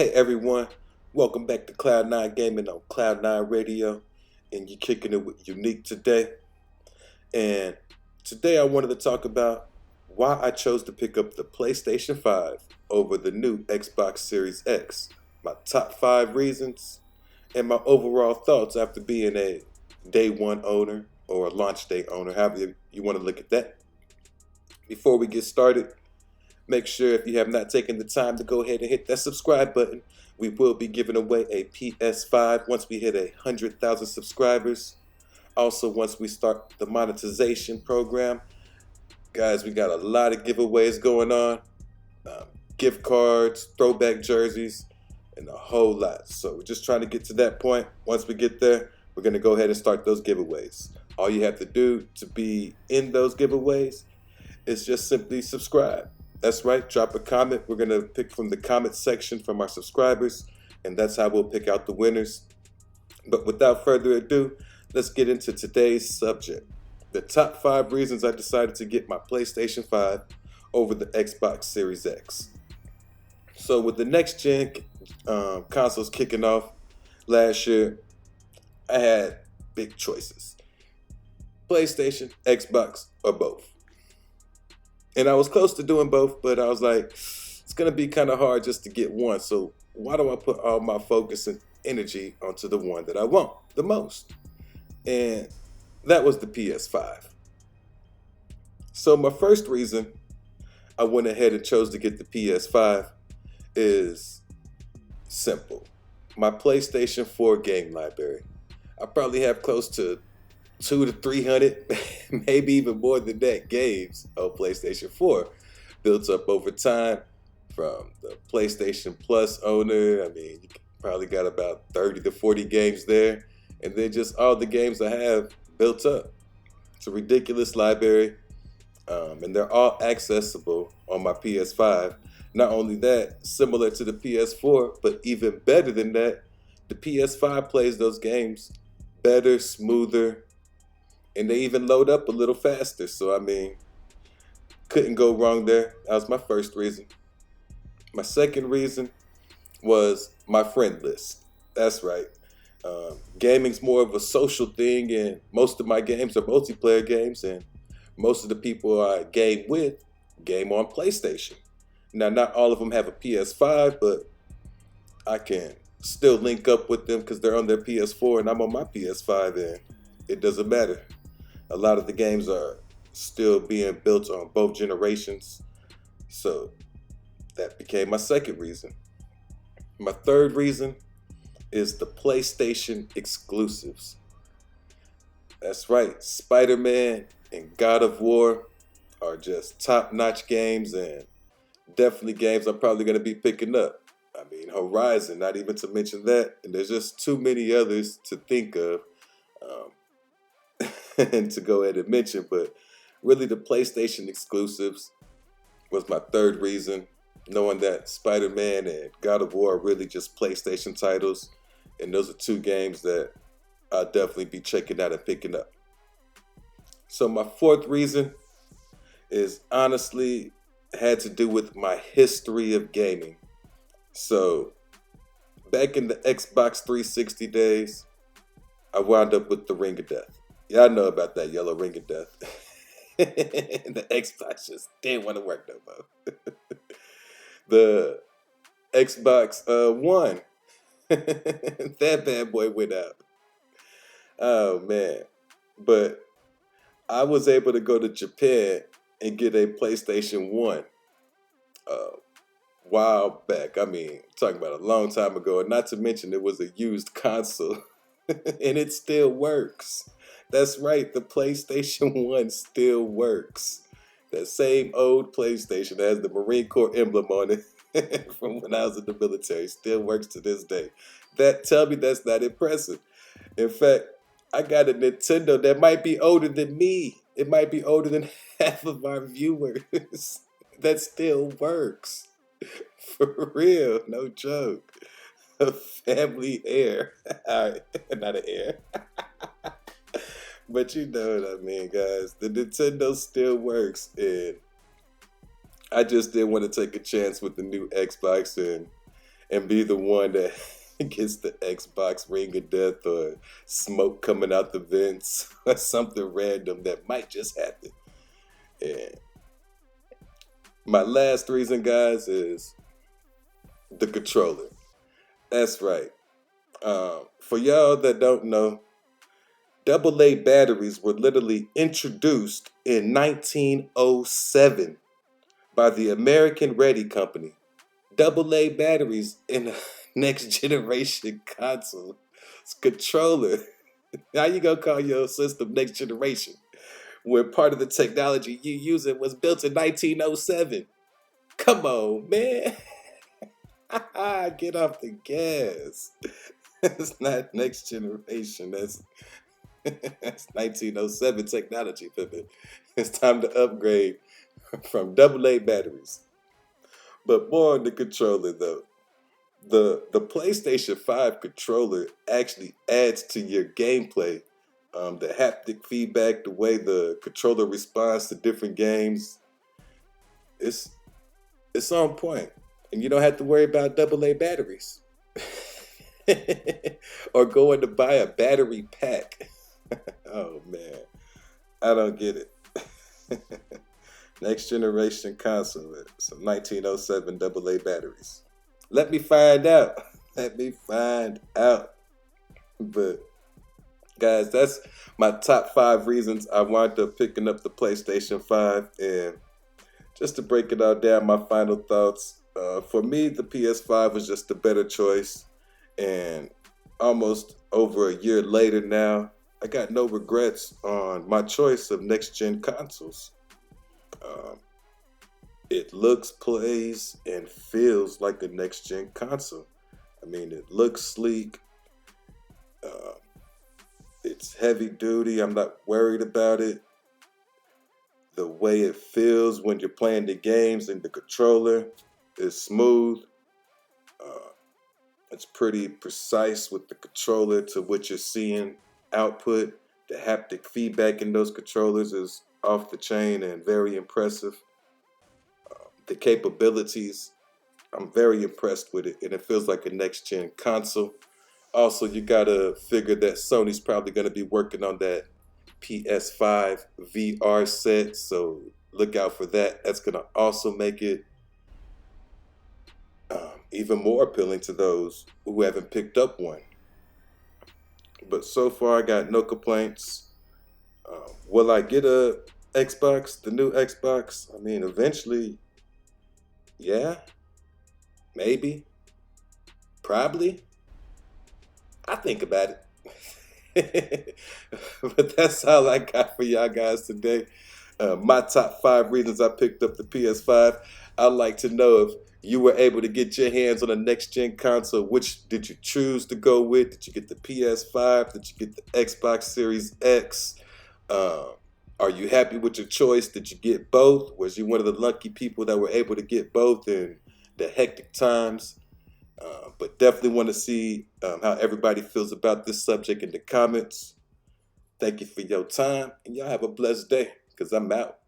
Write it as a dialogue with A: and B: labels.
A: Hey everyone, welcome back to Cloud9 Gaming on Cloud9 Radio, and you're kicking it with Unique today. And today I wanted to talk about why I chose to pick up the PlayStation 5 over the new Xbox Series X, my top 5 reasons, and my overall thoughts after being a day one owner or a launch day owner, however you want to look at that. Before we get started, make sure if you have not taken the time to go ahead and hit that subscribe button. We will be giving away a PS5 once we hit 100,000 subscribers. Also, once we start the monetization program, guys, we got a lot of giveaways going on. Gift cards, throwback jerseys, and a whole lot. So we're just trying to get to that point. Once we get there, we're going to go ahead and start those giveaways. All you have to do to be in those giveaways is just simply subscribe. That's right, drop a comment. We're going to pick from the comment section from our subscribers, and that's how we'll pick out the winners. But without further ado, let's get into today's subject. The top 5 reasons I decided to get my PlayStation 5 over the Xbox Series X. So with the next gen consoles kicking off last year, I had big choices. PlayStation, Xbox, or both. And I was close to doing both, but I was like, it's going to be kind of hard just to get one. So why do I put all my focus and energy onto the one that I want the most? And that was the PS5. So my first reason I went ahead and chose to get the PS5 is simple. My PlayStation 4 game library. I probably have close to 200 to 300, maybe even more than that, games on PlayStation 4 built up over time from the PlayStation Plus owner. I mean, you probably got about 30 to 40 games there, and then just all the games I have built up. It's a ridiculous library, and they're all accessible on my PS5. Not only that, similar to the PS4, but even better than that, the PS5 plays those games better, smoother, and they even load up a little faster. So, I mean, couldn't go wrong there. That was my first reason. My second reason was my friend list. That's right. Gaming's more of a social thing, and most of my games are multiplayer games, and most of the people I game with game on PlayStation. Now, not all of them have a PS5, but I can still link up with them because they're on their PS4 and I'm on my PS5, and it doesn't matter. A lot of the games are still being built on both generations. So that became my second reason. My third reason is the PlayStation exclusives. That's right, Spider-Man and God of War are just top-notch games, and definitely games I'm probably going to be picking up. I mean, Horizon, not even to mention that. And there's just too many others to think of. And to go ahead and mention, but really the PlayStation exclusives was my third reason, knowing that Spider-Man and God of War are really just PlayStation titles, and those are 2 games that I'll definitely be checking out and picking up. So my fourth reason is honestly had to do with my history of gaming. So back in the Xbox 360 days, I wound up with the Ring of Death. Y'all know about that yellow ring of death. The Xbox just didn't want to work no more. The Xbox One, that bad boy went out. Oh man. But I was able to go to Japan and get a PlayStation 1 a while back. I mean, talking about a long time ago. And not to mention it was a used console. And it still works. That's right, the PlayStation 1 still works. That same old PlayStation that has the Marine Corps emblem on it from when I was in the military still works to this day. Tell me that's not impressive. In fact, I got a Nintendo that might be older than me. It might be older than half of our viewers. That still works. For real, no joke. A family heir. Not an heir. But you know what I mean, guys. The Nintendo still works, and I just didn't want to take a chance with the new Xbox, and and be the one that gets the Xbox ring of death or smoke coming out the vents or something random that might just happen. And my last reason, guys, is the controller. That's right. For y'all that don't know, AA batteries were literally introduced in 1907 by the American Ready Company. AA batteries in a next generation console controller. How you gonna call your system next generation when part of the technology you using was built in 1907? Come on, man. Get off the gas. It's not next generation. That's 1907 technology, Pippin. It's time to upgrade from AA batteries. But more on the controller, though. The PlayStation 5 controller actually adds to your gameplay. The haptic feedback, the way the controller responds to different games, it's on point. And you don't have to worry about AA batteries. Or going to buy a battery pack. Oh man, I don't get it. Next generation console with some 1907 AA batteries. Let me find out. Let me find out. But guys, that's my top 5 reasons I wound up picking up the PlayStation 5. And just to break it all down, my final thoughts. For me, the PS5 was just a better choice. And almost over a year later now, I got no regrets on my choice of next-gen consoles. It looks, plays, and feels like a next-gen console. I mean, it looks sleek. It's heavy-duty. I'm not worried about it. The way it feels when you're playing the games and the controller is smooth. It's pretty precise with the controller to what you're seeing output. The haptic feedback in those controllers is off the chain and very impressive. The capabilities, I'm very impressed with it, and it feels like a next-gen console. Also, you gotta figure that Sony's probably gonna be working on that PS5 VR set, so look out for that. That's gonna also make it even more appealing to those who haven't picked up one. But so far, I got no complaints. Will I get a Xbox, the new Xbox? I mean, eventually, yeah, maybe, probably. I think about it. But that's all I got for y'all guys today. My top 5 reasons I picked up the PS5. I'd like to know if you were able to get your hands on a next-gen console. Which did you choose to go with? Did you get the PS5? Did you get the Xbox Series X? Are you happy with your choice? Did you get both? Was you one of the lucky people that were able to get both in the hectic times? But definitely want to see how everybody feels about this subject in the comments. Thank you for your time, and y'all have a blessed day, because I'm out.